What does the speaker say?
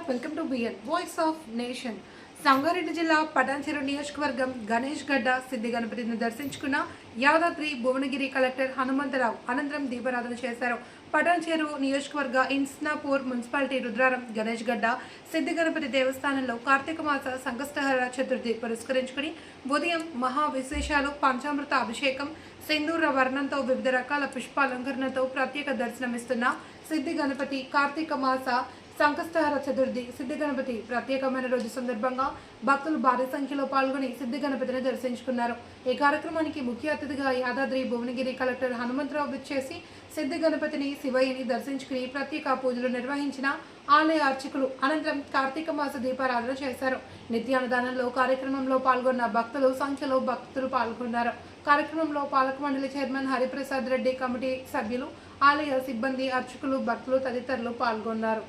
Welcome to B N voice of nation. Sangareddy జిల్లా పటాన్చెరు నియోజకవర్గం గణేష్ గడ్డ సిద్ధి గణపతిని దర్శించుకున్న యాదాద్రి భువనగిరి కలెక్టర్ హనుమంతరావు అనంతరం దీపారాధన చేశారు. పటాన్చెరు నియోజకవర్గ ఇన్స్నాపూర్ మున్సిపాలిటీ రుద్రారం గణేష్ గడ్డ సిద్ధి గణపతి దేవస్థానంలో కార్తీక మాస సంకష్టహర చతుర్థి పురస్కరించుకుని ఉదయం మహా విశేషాలు, పంచామృత అభిషేకం, సింధూర వర్ణంతో వివిధ రకాల పుష్పాలంకరణతో ప్రత్యేక దర్శనమిస్తున్న సిద్ధి గణపతి కార్తీక మాస సంకష్టహర చతుర్థి సిద్ధి గణపతి ప్రత్యేకమైన రోజు సందర్భంగా భక్తులు భారీ సంఖ్యలో పాల్గొని సిద్ధి గణపతిని దర్శించుకున్నారు. ఈ కార్యక్రమానికి ముఖ్య అతిథిగా యాదాద్రి భువనగిరి కలెక్టర్ హనుమంతరావు విచ్చేసి సిద్ధి గణపతిని శివయ్యని దర్శించుకుని ప్రత్యేక పూజలు నిర్వహించిన ఆలయ అర్చకులు అనంతరం కార్తీక మాస దీపారాధన చేశారు. నిత్యాన్నదానంలో కార్యక్రమంలో పాల్గొన్న భక్తులు సంఖ్యలో పాల్గొన్నారు. కార్యక్రమంలో పాలక మండలి చైర్మన్ హరిప్రసాద్ రెడ్డి, కమిటీ సభ్యులు, ఆలయ సిబ్బంది, అర్చకులు, భక్తులు తదితరులు పాల్గొన్నారు.